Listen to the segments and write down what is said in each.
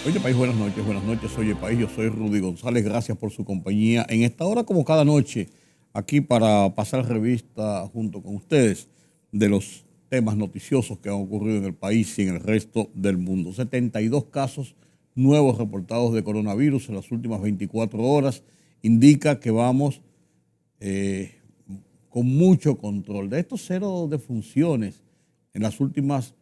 Oye, país, buenas noches, oye, país, yo soy Rudy González, gracias por su compañía en esta hora, como cada noche, aquí para pasar revista junto con ustedes de los temas noticiosos que han ocurrido en el país y en el resto del mundo. 72 casos nuevos reportados de coronavirus en las últimas 24 horas, indica que vamos eh, con mucho control. De estos cero defunciones en las últimas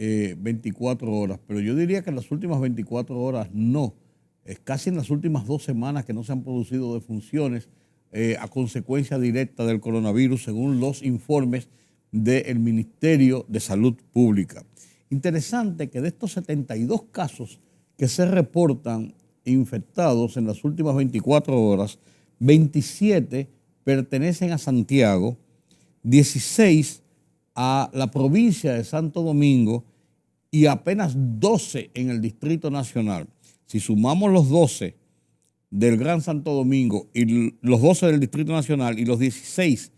24 horas, pero yo diría que en las últimas 24 horas no. Es casi en las últimas 2 semanas que no se han producido defunciones a consecuencia directa del coronavirus, según los informes del Ministerio de Salud Pública. Interesante que de estos 72 casos que se reportan infectados en las últimas 24 horas, 27 pertenecen a Santiago, 16 a la provincia de Santo Domingo y apenas 12 en el Distrito Nacional. Si sumamos los 12 del Gran Santo Domingo y los 12 del Distrito Nacional y los 16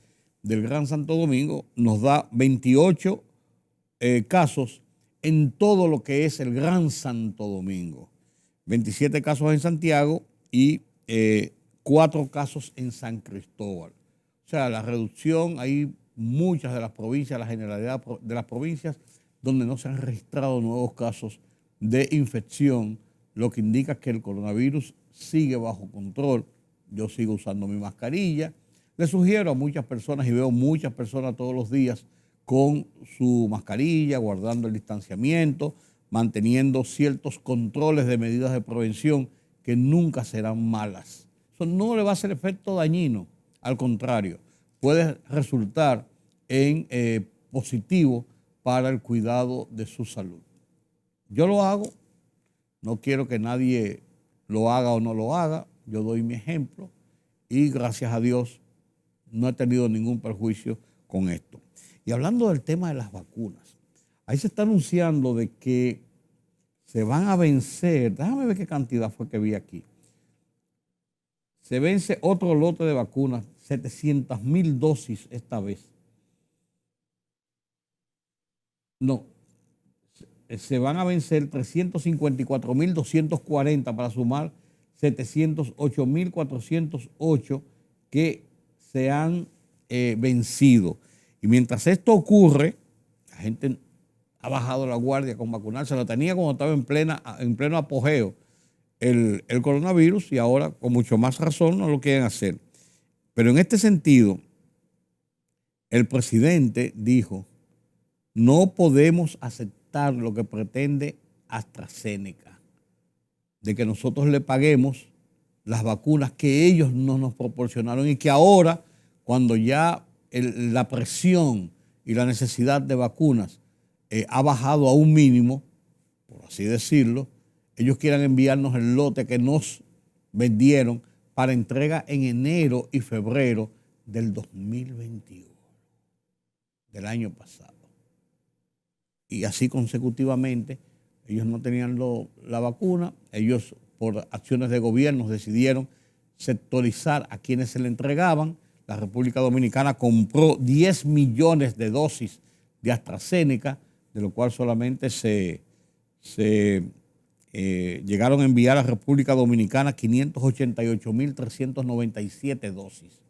del Gran Santo Domingo, nos da 28 casos en todo lo que es el Gran Santo Domingo. 27 casos en Santiago y 4 casos en San Cristóbal. O sea, la reducción, hay muchas de las provincias, la generalidad de las provincias, donde no se han registrado nuevos casos de infección, lo que indica que el coronavirus sigue bajo control. Yo sigo usando mi mascarilla. Le sugiero a muchas personas, y veo muchas personas todos los días con su mascarilla, guardando el distanciamiento, manteniendo ciertos controles de medidas de prevención que nunca serán malas. Eso no le va a hacer efecto dañino, al contrario, puede resultar en positivo para el cuidado de su salud. Yo lo hago, no quiero que nadie lo haga o no lo haga, yo doy mi ejemplo y gracias a Dios no he tenido ningún perjuicio con esto. Y hablando del tema de las vacunas, ahí se está anunciando de que se van a vencer, déjame ver qué cantidad fue que vi aquí, se vence otro lote de vacunas, 700,000 dosis esta vez. No, se van a vencer 354,240 para sumar 708,408 que se han vencido. Y mientras esto ocurre, la gente ha bajado la guardia con vacunarse. La tenía cuando estaba en pleno apogeo el coronavirus y ahora con mucho más razón no lo quieren hacer. Pero en este sentido, el presidente dijo: no podemos aceptar lo que pretende AstraZeneca, de que nosotros le paguemos las vacunas que ellos no nos proporcionaron y que ahora, cuando ya la presión y la necesidad de vacunas ha bajado a un mínimo, por así decirlo, ellos quieran enviarnos el lote que nos vendieron para entrega en enero y febrero del 2021, del año pasado. Y así consecutivamente, ellos no tenían la vacuna, ellos por acciones de gobierno decidieron sectorizar a quienes se le entregaban. La República Dominicana compró 10 millones de dosis de AstraZeneca, de lo cual solamente llegaron a enviar a la República Dominicana 588,397 dosis.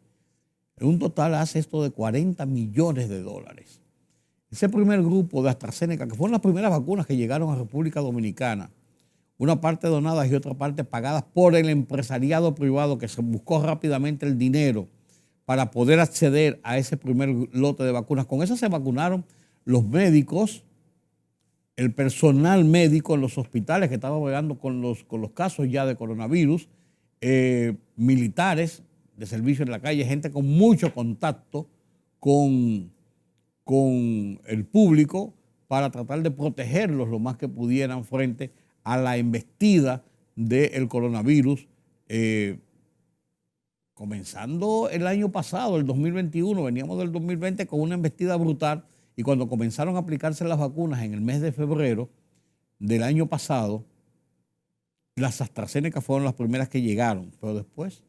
En un total hace esto de 40 millones de dólares. Ese primer grupo de AstraZeneca, que fueron las primeras vacunas que llegaron a República Dominicana, una parte donadas y otra parte pagadas por el empresariado privado que se buscó rápidamente el dinero para poder acceder a ese primer lote de vacunas. Con eso se vacunaron los médicos, el personal médico en los hospitales que estaban bregando con los casos ya de coronavirus, militares de servicio en la calle, gente con mucho contacto con el público para tratar de protegerlos lo más que pudieran frente a la embestida del coronavirus. Comenzando el año pasado, el 2021, veníamos del 2020 con una embestida brutal y cuando comenzaron a aplicarse las vacunas en el mes de febrero del año pasado, las AstraZeneca fueron las primeras que llegaron, pero después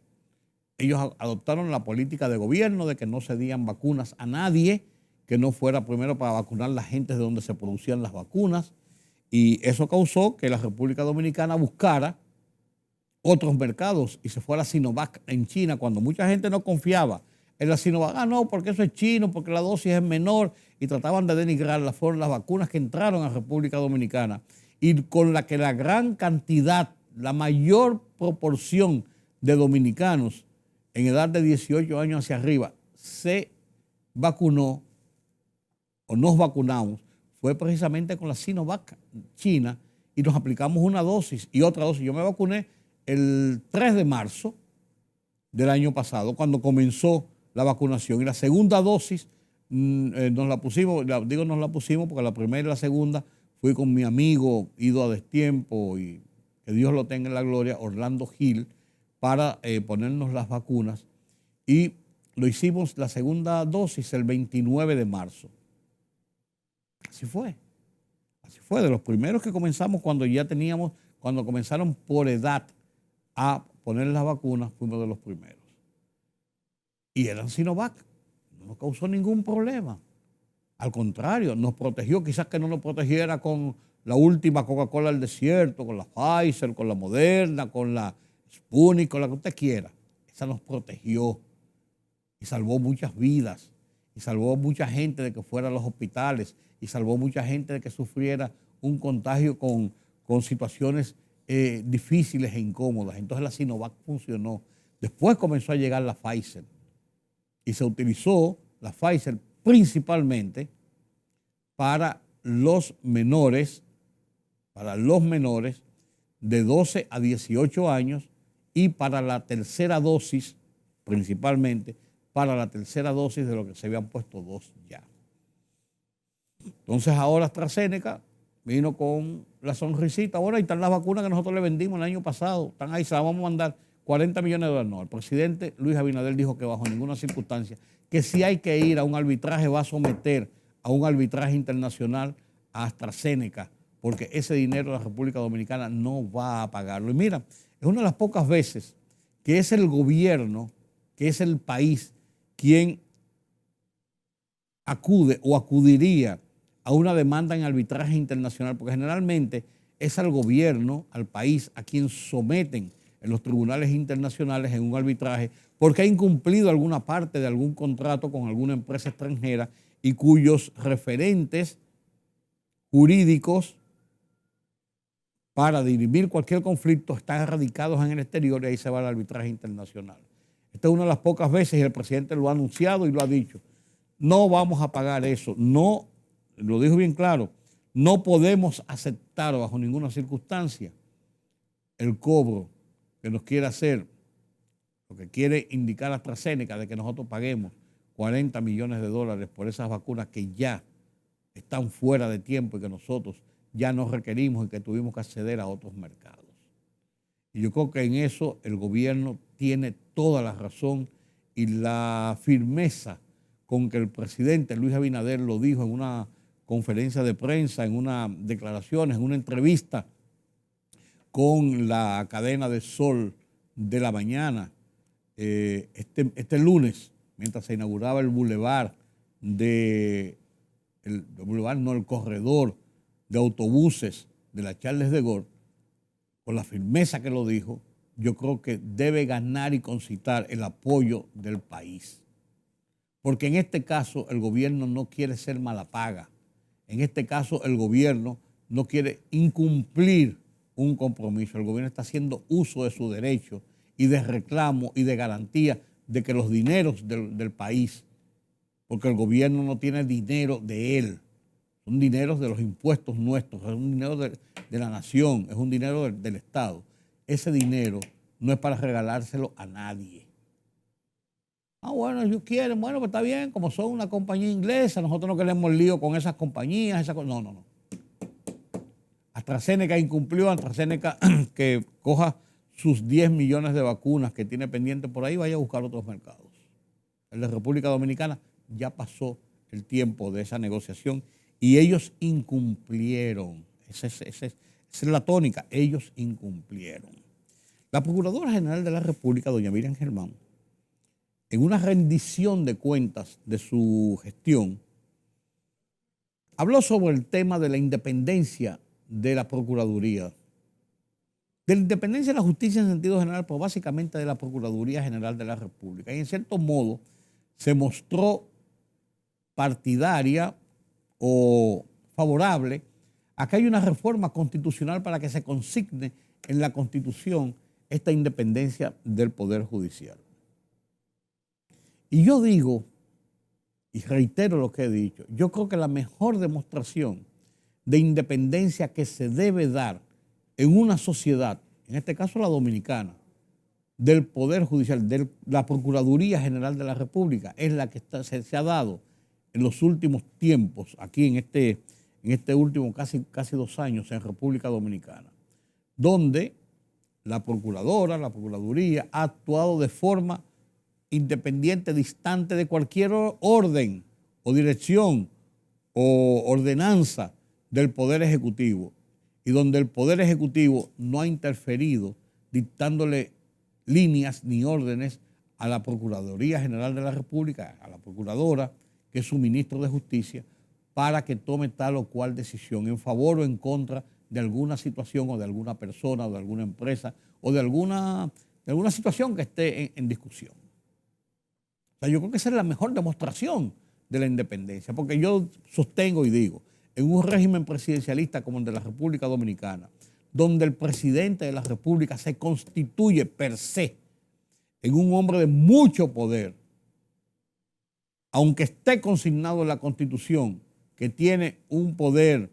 ellos adoptaron la política de gobierno de que no se dieran vacunas a nadie que no fuera primero para vacunar a la gente de donde se producían las vacunas Y eso causó que la República Dominicana buscara otros mercados y se fue a la Sinovac en China cuando mucha gente no confiaba en la Sinovac. Ah, no, porque eso es chino, porque la dosis es menor y trataban de denigrar. Fueron las vacunas que entraron a República Dominicana y con la que la gran cantidad, la mayor proporción de dominicanos en edad de 18 años hacia arriba se vacunó o nos vacunamos fue precisamente con la Sinovac China y nos aplicamos una dosis y otra dosis. Yo me vacuné el 3 de marzo del año pasado, cuando comenzó la vacunación. Y la segunda dosis nos la pusimos, digo nos la pusimos porque la primera y la segunda fui con mi amigo, ido a destiempo y que Dios lo tenga en la gloria, Orlando Gil, para ponernos las vacunas. Y lo hicimos la segunda dosis el 29 de marzo. Así fue. Así fue, de los primeros que comenzamos cuando comenzaron por edad a poner las vacunas, fuimos de los primeros. Y eran Sinovac, no nos causó ningún problema. Al contrario, nos protegió, quizás que no nos protegiera con la última Coca-Cola del desierto, con la Pfizer, con la Moderna, con la Sputnik, con la que usted quiera. Esa nos protegió y salvó muchas vidas y salvó mucha gente de que fuera a los hospitales y salvó mucha gente de que sufriera un contagio con situaciones difíciles e incómodas. Entonces la Sinovac funcionó. Después comenzó a llegar la Pfizer y se utilizó la Pfizer principalmente para los menores de 12 a 18 años y para la tercera dosis, principalmente para la tercera dosis de lo que se habían puesto dos ya. Entonces ahora AstraZeneca vino con la sonrisita. Ahora ahí están las vacunas que nosotros le vendimos el año pasado. Están ahí, se las vamos a mandar 40 millones de dólares. No, el presidente Luis Abinader dijo que bajo ninguna circunstancia, que si hay que ir a un arbitraje, va a someter a un arbitraje internacional a AstraZeneca, porque ese dinero la República Dominicana no va a pagarlo. Y mira, es una de las pocas veces que es el gobierno, que es el país, quien acude o acudiría a una demanda en arbitraje internacional, porque generalmente es al gobierno, al país, a quien someten en los tribunales internacionales en un arbitraje porque ha incumplido alguna parte de algún contrato con alguna empresa extranjera y cuyos referentes jurídicos para dirimir cualquier conflicto están radicados en el exterior y ahí se va al arbitraje internacional. Esta es una de las pocas veces y el presidente lo ha anunciado y lo ha dicho. No vamos a pagar eso, no, lo dijo bien claro, no podemos aceptar bajo ninguna circunstancia el cobro que nos quiere hacer, lo que quiere indicar AstraZeneca de que nosotros paguemos 40 millones de dólares por esas vacunas que ya están fuera de tiempo y que nosotros ya no requerimos y que tuvimos que acceder a otros mercados. Y yo creo que en eso el gobierno tiene toda la razón y la firmeza con que el presidente Luis Abinader lo dijo en una conferencia de prensa, en una declaración, en una entrevista con la cadena de Sol de la Mañana, este lunes, mientras se inauguraba el bulevar el corredor de autobuses de la Charles de Gaulle, con la firmeza que lo dijo, yo creo que debe ganar y concitar el apoyo del país. Porque en este caso el gobierno no quiere ser malapaga. En este caso el gobierno no quiere incumplir un compromiso. El gobierno está haciendo uso de su derecho y de reclamo y de garantía de que los dineros del país, porque el gobierno no tiene dinero de él, son dineros de los impuestos nuestros, es un dinero de la nación, es un dinero del Estado. Ese dinero no es para regalárselo a nadie. Ah, bueno, ellos quieren, bueno, pues está bien, como son una compañía inglesa, nosotros no queremos lío con esas compañías, no. AstraZeneca incumplió, AstraZeneca que coja sus 10 millones de vacunas que tiene pendiente por ahí, vaya a buscar otros mercados. El de República Dominicana ya pasó el tiempo de esa negociación y ellos incumplieron. Esa es la tónica, ellos incumplieron. La Procuradora General de la República, doña Miriam Germán, en una rendición de cuentas de su gestión, habló sobre el tema de la independencia de la Procuraduría, de la independencia de la justicia en sentido general, pero básicamente de la Procuraduría General de la República. Y en cierto modo se mostró partidaria o favorable a que haya una reforma constitucional para que se consigne en la Constitución esta independencia del Poder Judicial. Y yo digo, y reitero lo que he dicho, yo creo que la mejor demostración de independencia que se debe dar en una sociedad, en este caso la dominicana, del Poder Judicial, de la Procuraduría General de la República, es la que se ha dado en los últimos tiempos, aquí en este último casi 2 años en República Dominicana, donde la Procuradora, la Procuraduría ha actuado de forma independiente, distante de cualquier orden o dirección o ordenanza del Poder Ejecutivo, y donde el Poder Ejecutivo no ha interferido dictándole líneas ni órdenes a la Procuraduría General de la República, a la Procuradora, que es su ministro de Justicia, para que tome tal o cual decisión en favor o en contra de alguna situación o de alguna persona o de alguna empresa o de alguna situación que esté en discusión. O sea, yo creo que esa es la mejor demostración de la independencia, porque yo sostengo y digo, en un régimen presidencialista como el de la República Dominicana, donde el presidente de la República se constituye per se en un hombre de mucho poder, aunque esté consignado en la Constitución que tiene un poder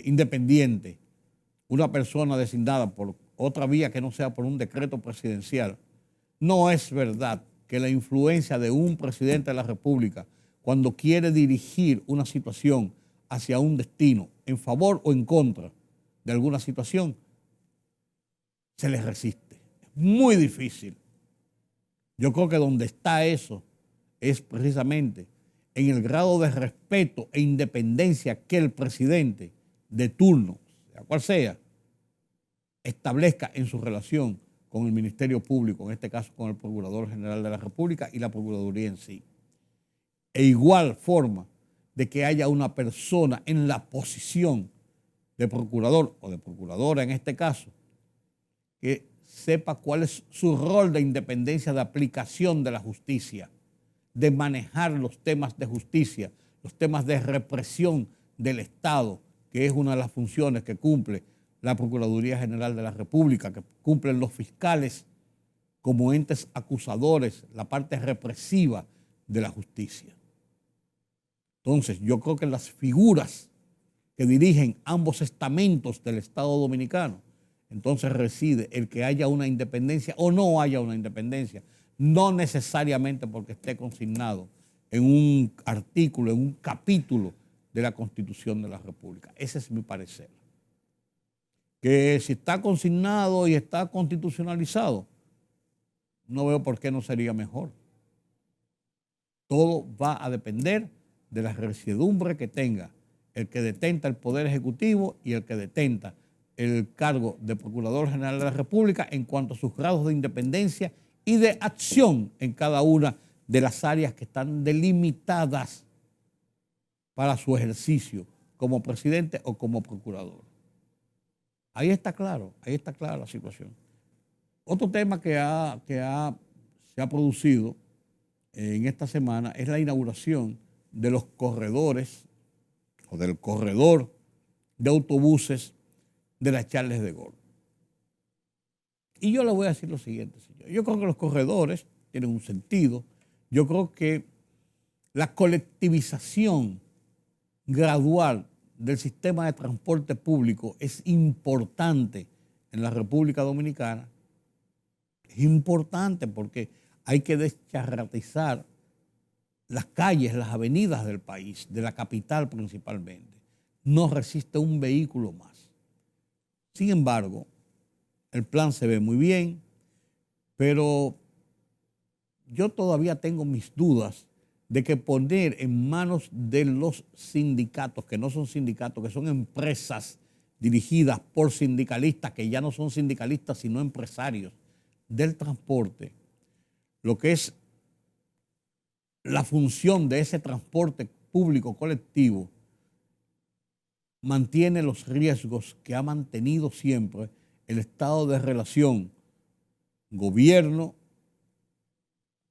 independiente, una persona designada por otra vía que no sea por un decreto presidencial, no es verdad que la influencia de un presidente de la República, cuando quiere dirigir una situación hacia un destino, en favor o en contra de alguna situación, se le resiste. Es muy difícil. Yo creo que donde está eso es precisamente en el grado de respeto e independencia que el presidente de turno, sea cual sea, establezca en su relación con el Ministerio Público, en este caso con el Procurador General de la República y la Procuraduría en sí. E igual forma de que haya una persona en la posición de procurador o de procuradora en este caso, que sepa cuál es su rol de independencia de aplicación de la justicia, de manejar los temas de justicia, los temas de represión del Estado, que es una de las funciones que cumple la Procuraduría General de la República, que cumplen los fiscales como entes acusadores, la parte represiva de la justicia. Entonces, yo creo que las figuras que dirigen ambos estamentos del Estado dominicano, entonces reside el que haya una independencia o no haya una independencia, no necesariamente porque esté consignado en un artículo, en un capítulo de la Constitución de la República. Ese es mi parecer. Que si está consignado y está constitucionalizado, no veo por qué no sería mejor. Todo va a depender de la residumbre que tenga el que detenta el Poder Ejecutivo y el que detenta el cargo de Procurador General de la República en cuanto a sus grados de independencia y de acción en cada una de las áreas que están delimitadas para su ejercicio como presidente o como procurador. Ahí está claro la situación. Otro tema que se ha producido en esta semana es la inauguración de los corredores o del corredor de autobuses de la Charles de Gaulle. Y yo le voy a decir lo siguiente, señor. Yo creo que los corredores tienen un sentido. Yo creo que la colectivización gradual del sistema de transporte público es importante en la República Dominicana. Es importante porque hay que descharratizar las calles, las avenidas del país, de la capital principalmente. No resiste un vehículo más. Sin embargo, el plan se ve muy bien, pero yo todavía tengo mis dudas de que poner en manos de los sindicatos, que no son sindicatos, que son empresas dirigidas por sindicalistas, que ya no son sindicalistas, sino empresarios del transporte, lo que es la función de ese transporte público colectivo, mantiene los riesgos que ha mantenido siempre el estado de relación gobierno,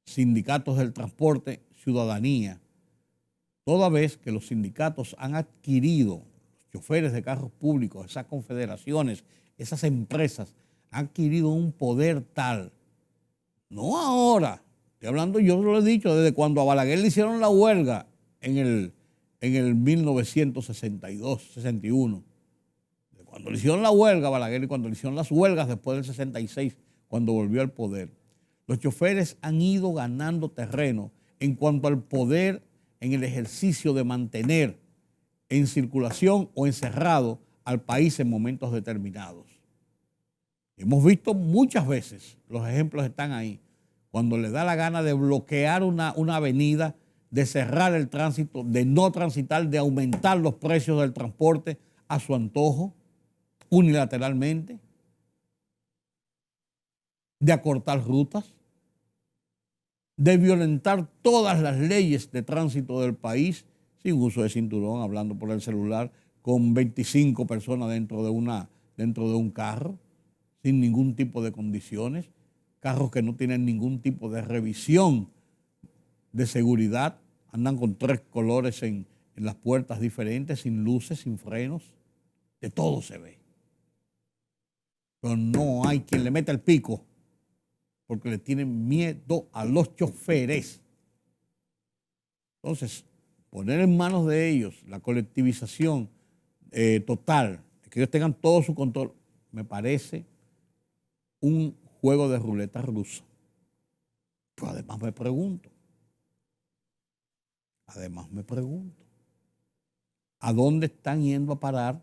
sindicatos del transporte, ciudadanía, toda vez que los sindicatos han adquirido, los choferes de carros públicos, esas confederaciones, esas empresas, han adquirido un poder tal, no ahora, estoy hablando, yo lo he dicho, desde cuando a Balaguer le hicieron la huelga en el 1962, 61, cuando le hicieron la huelga a Balaguer y cuando le hicieron las huelgas después del 66, cuando volvió al poder, los choferes han ido ganando terreno en cuanto al poder en el ejercicio de mantener en circulación o encerrado al país en momentos determinados. Hemos visto muchas veces, los ejemplos están ahí, cuando le da la gana de bloquear una avenida, de cerrar el tránsito, de no transitar, de aumentar los precios del transporte a su antojo, unilateralmente, de acortar rutas, de violentar todas las leyes de tránsito del país sin uso de cinturón, hablando por el celular, con 25 personas dentro de un carro, sin ningún tipo de condiciones, carros que no tienen ningún tipo de revisión de seguridad, andan con 3 colores en las puertas diferentes, sin luces, sin frenos, de todo se ve. Pero no hay quien le meta el pico porque le tienen miedo a los choferes. Entonces, poner en manos de ellos la colectivización total, que ellos tengan todo su control, me parece un juego de ruleta rusa. Pero además me pregunto, ¿a dónde están yendo a parar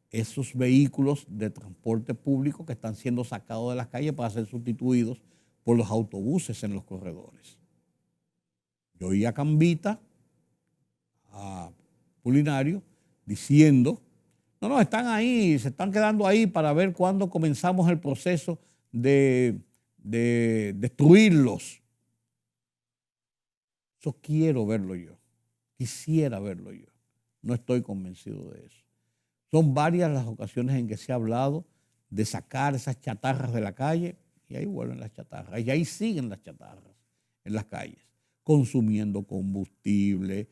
esos vehículos de transporte público que están siendo sacados de las calles para ser sustituidos por los autobuses en los corredores? Yo oí a Cambita, a Culinario, diciendo, no, están ahí, se están quedando ahí para ver cuándo comenzamos el proceso de destruirlos. Eso quiero verlo yo, quisiera verlo yo. No estoy convencido de eso. Son varias las ocasiones en que se ha hablado de sacar esas chatarras de la calle y ahí vuelven las chatarras. Y ahí siguen las chatarras en las calles, consumiendo combustible,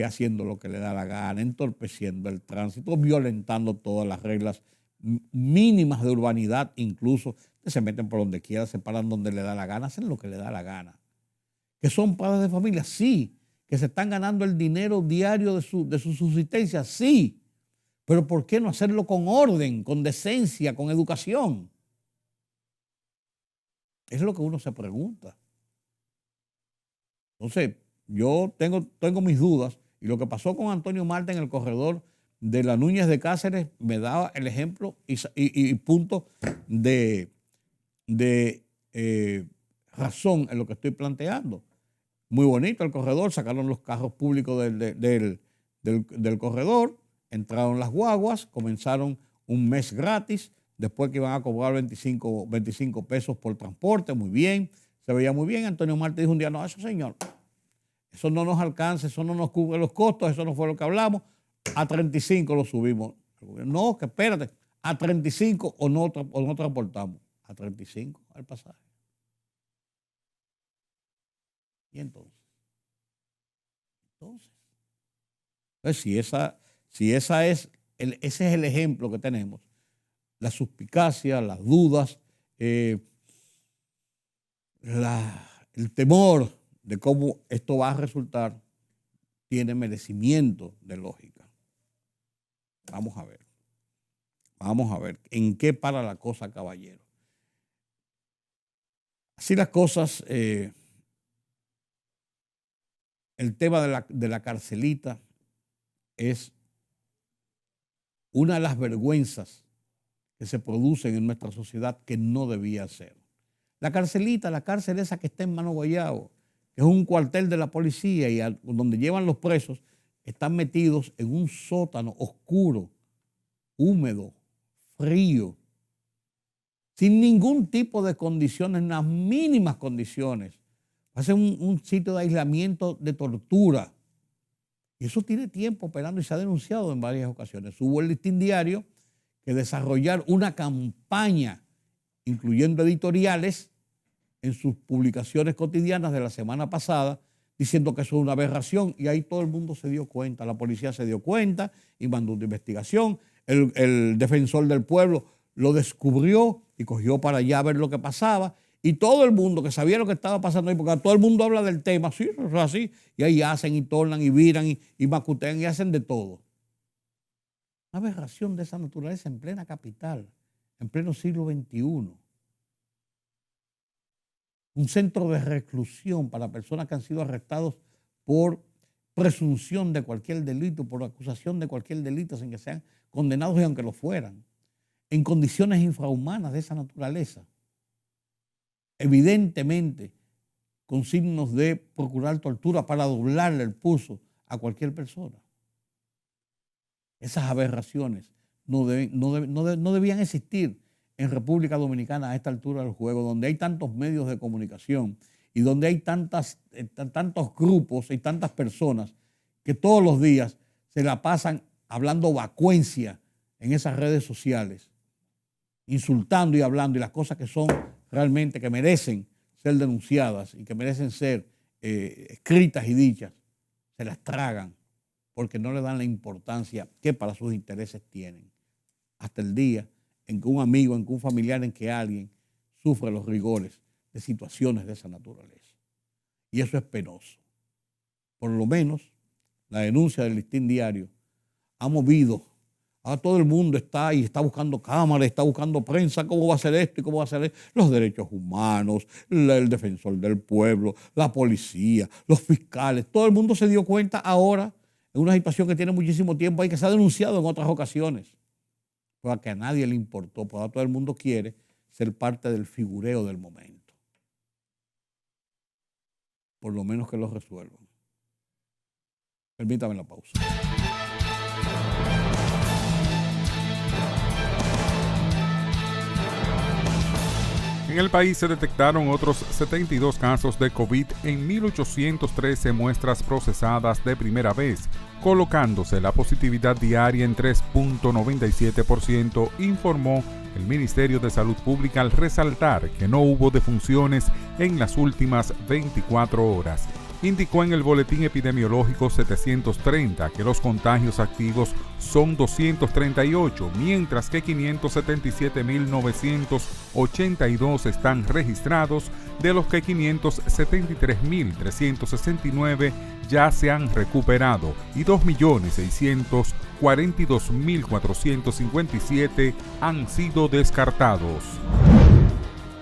haciendo lo que le da la gana, entorpeciendo el tránsito, violentando todas las reglas mínimas de urbanidad, incluso que se meten por donde quiera, se paran donde le da la gana, hacen lo que le da la gana. Que son padres de familia, sí. Que se están ganando el dinero diario de su subsistencia, sí. Pero ¿por qué no hacerlo con orden, con decencia, con educación? Es lo que uno se pregunta. Entonces, yo tengo mis dudas y lo que pasó con Antonio Marte en el corredor de la Núñez de Cáceres me daba el ejemplo y punto de razón en lo que estoy planteando. Muy bonito el corredor, sacaron los carros públicos del corredor, entraron las guaguas, comenzaron un mes gratis, después que iban a cobrar 25 pesos por transporte, muy bien, se veía muy bien. Antonio Marte dijo un día, no, eso señor, eso no nos alcanza, eso no nos cubre los costos, eso no fue lo que hablamos, a 35 lo subimos. No, que espérate, a 35 o no transportamos, a 35 al pasaje. Y entonces, si ese es el ejemplo que tenemos, la suspicacia, las dudas, el temor de cómo esto va a resultar, tiene merecimiento de lógica. Vamos a ver en qué para la cosa, caballero. Así las cosas, el tema de la carcelita es una de las vergüenzas que se producen en nuestra sociedad que no debía ser. La carcelita, la cárcel esa que está en Mano Guayabo, que es un cuartel de la policía y donde llevan los presos, están metidos en un sótano oscuro, húmedo, frío, sin ningún tipo de condiciones, en las mínimas condiciones. Hace un sitio de aislamiento de tortura. Y eso tiene tiempo operando y se ha denunciado en varias ocasiones. Hubo el Listín Diario que desarrollar una campaña, incluyendo editoriales, en sus publicaciones cotidianas de la semana pasada, diciendo que eso es una aberración, y ahí todo el mundo se dio cuenta, la policía se dio cuenta y mandó una investigación, el defensor del pueblo lo descubrió y cogió para allá a ver lo que pasaba, y todo el mundo que sabía lo que estaba pasando ahí, porque todo el mundo habla del tema, sí, eso es así, y ahí hacen y tornan y viran y macutean y hacen de todo. Una aberración de esa naturaleza en plena capital, en pleno siglo XXI. Un centro de reclusión para personas que han sido arrestados por presunción de cualquier delito, por acusación de cualquier delito, sin que sean condenados y aunque lo fueran, en condiciones infrahumanas de esa naturaleza. Evidentemente, con signos de procurar tortura para doblarle el pulso a cualquier persona. Esas aberraciones no debían existir en República Dominicana a esta altura del juego, donde hay tantos medios de comunicación y donde hay tantos grupos y tantas personas que todos los días se la pasan hablando vacuencia en esas redes sociales, insultando y hablando, y las cosas que son realmente, que merecen ser denunciadas y que merecen ser escritas y dichas, se las tragan porque no le dan la importancia que para sus intereses tienen. Hasta el día en que un amigo, en que un familiar, en que alguien sufre los rigores de situaciones de esa naturaleza. Y eso es penoso. Por lo menos la denuncia del Listín Diario ha movido. Ahora todo el mundo está ahí, está buscando cámaras, está buscando prensa, cómo va a ser esto y cómo va a ser esto. Los derechos humanos, el defensor del pueblo, la policía, los fiscales. Todo el mundo se dio cuenta ahora en una situación que tiene muchísimo tiempo ahí, que se ha denunciado en otras ocasiones. Pero que a nadie le importó, porque ahora todo el mundo quiere ser parte del figureo del momento. Por lo menos que lo resuelvan. Permítame la pausa. En el país se detectaron otros 72 casos de COVID en 1.813 muestras procesadas de primera vez, colocándose la positividad diaria en 3.97%, informó el Ministerio de Salud Pública al resaltar que no hubo defunciones en las últimas 24 horas. Indicó en el boletín epidemiológico 730 que los contagios activos son 238, mientras que 577.982 están registrados, de los que 573.369 ya se han recuperado y 2.642.457 han sido descartados.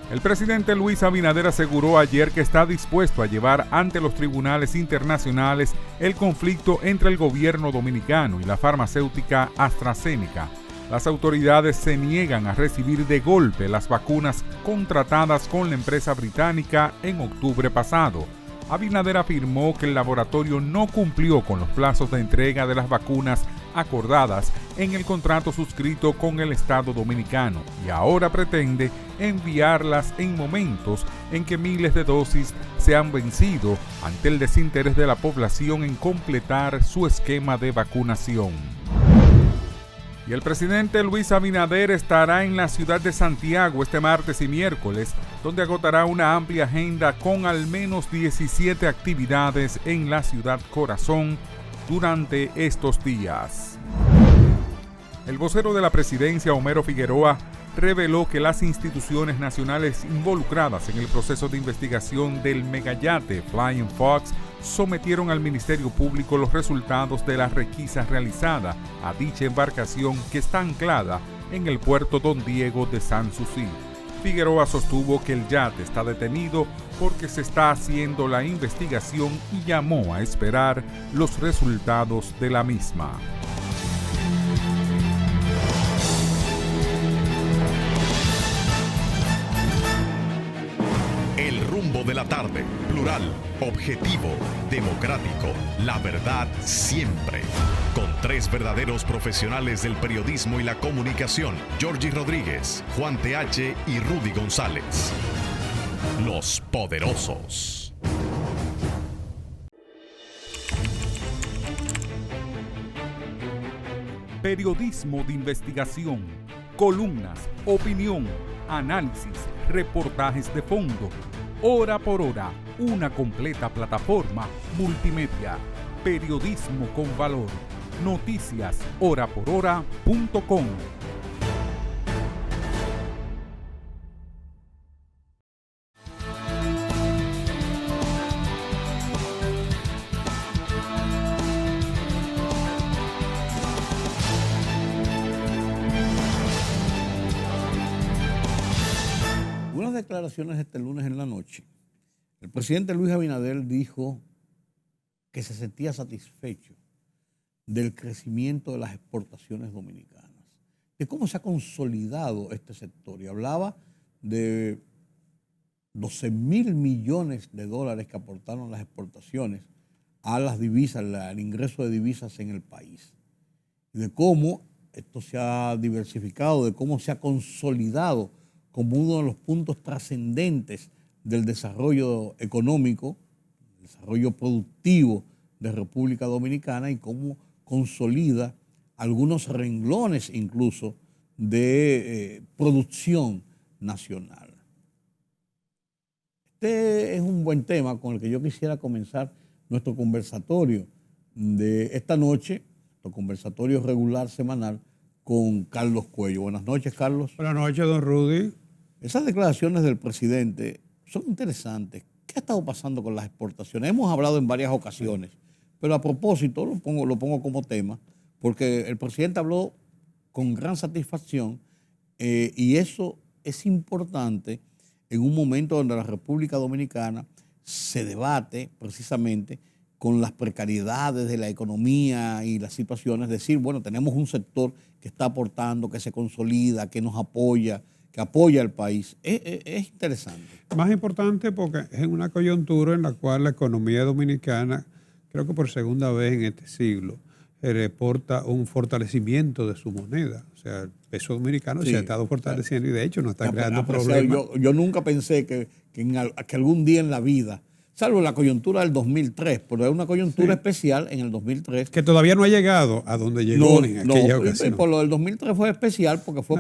El presidente Luis Abinader aseguró ayer que está dispuesto a llevar ante los tribunales internacionales el conflicto entre el gobierno dominicano y la farmacéutica AstraZeneca. Las autoridades se niegan a recibir de golpe las vacunas contratadas con la empresa británica en octubre pasado. Abinader afirmó que el laboratorio no cumplió con los plazos de entrega de las vacunas acordadas en el contrato suscrito con el Estado dominicano y ahora pretende enviarlas en momentos en que miles de dosis se han vencido ante el desinterés de la población en completar su esquema de vacunación. Y el presidente Luis Abinader estará en la ciudad de Santiago este martes y miércoles, donde agotará una amplia agenda con al menos 17 actividades en la ciudad corazón durante estos días. El vocero de la presidencia, Homero Figueroa, reveló que las instituciones nacionales involucradas en el proceso de investigación del megayate Flying Fox sometieron al Ministerio Público los resultados de la requisa realizada a dicha embarcación que está anclada en el puerto Don Diego de Sanssouci. Figueroa sostuvo que el yate está detenido porque se está haciendo la investigación y llamó a esperar los resultados de la misma. El rumbo de la tarde, plural, objetivo, democrático, la verdad siempre. Con tres verdaderos profesionales del periodismo y la comunicación, Georgie Rodríguez, Juan TH y Rudy González. Los Poderosos. periodismo de investigación, columnas, opinión, análisis, reportajes de fondo. Hora por hora, una completa plataforma multimedia. Periodismo con valor. Noticias horaporhora.com. Unas declaraciones este lunes en la noche, el presidente Luis Abinader dijo que se sentía satisfecho del crecimiento de las exportaciones dominicanas, de cómo se ha consolidado este sector. Y hablaba de 12.000 millones de dólares que aportaron las exportaciones a las divisas, al ingreso de divisas en el país. Y de cómo esto se ha diversificado, de cómo se ha consolidado como uno de los puntos trascendentes del desarrollo económico, desarrollo productivo de República Dominicana, y cómo consolida algunos renglones incluso de producción nacional. Este es un buen tema con el que yo quisiera comenzar nuestro conversatorio de esta noche, nuestro conversatorio regular semanal con Carlos Cuello. Buenas noches, Carlos. Buenas noches, don Rudy. Esas declaraciones del presidente son interesantes. ¿Qué ha estado pasando con las exportaciones? Hemos hablado en varias ocasiones, pero a propósito lo pongo como tema, porque el presidente habló con gran satisfacción y eso es importante en un momento donde la República Dominicana se debate precisamente con las precariedades de la economía y las situaciones. Decir, bueno, tenemos un sector que está aportando, que se consolida, que nos apoya, que apoya al país. Es interesante. Más importante porque es en una coyuntura en la cual la economía dominicana, creo que por segunda vez en este siglo, reporta un fortalecimiento de su moneda. O sea, el peso dominicano se ha estado fortaleciendo y de hecho no está creando problemas. Yo nunca pensé que algún día en la vida, salvo la coyuntura del 2003, pero es una coyuntura especial en el 2003. Que todavía no ha llegado a donde llegó en aquella ocasión. Por lo del 2003 fue especial porque fue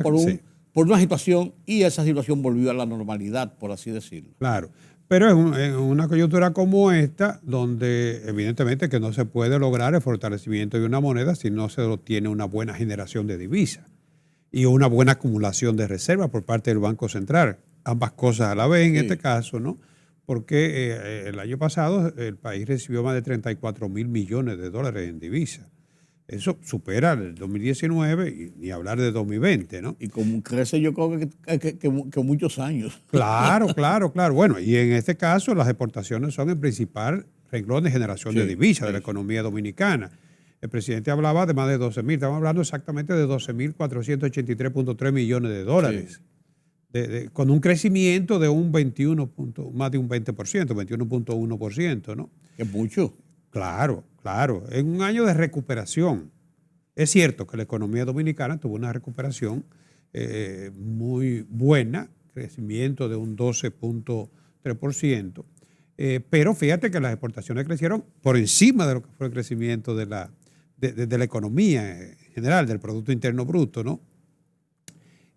por una situación, y esa situación volvió a la normalidad, por así decirlo. Claro, pero en una coyuntura como esta, donde evidentemente que no se puede lograr el fortalecimiento de una moneda si no se obtiene una buena generación de divisas y una buena acumulación de reservas por parte del Banco Central. Ambas cosas a la vez en este caso, ¿no? Porque el año pasado el país recibió más de 34.000 millones de dólares en divisas. Eso supera el 2019 y ni hablar de 2020, ¿no? Y como crece, yo creo que muchos años. Claro. Bueno, y en este caso las exportaciones son el principal renglón de generación de divisas de la economía dominicana. El presidente hablaba de más de 12.000, estamos hablando exactamente de 12.483.3 millones de dólares, con un crecimiento de un 21, más de un 20%, 21.1%, ¿no? Es mucho. Claro, en un año de recuperación. Es cierto que la economía dominicana tuvo una recuperación muy buena, crecimiento de un 12.3%, pero fíjate que las exportaciones crecieron por encima de lo que fue el crecimiento de la economía en general, del Producto Interno Bruto, ¿no?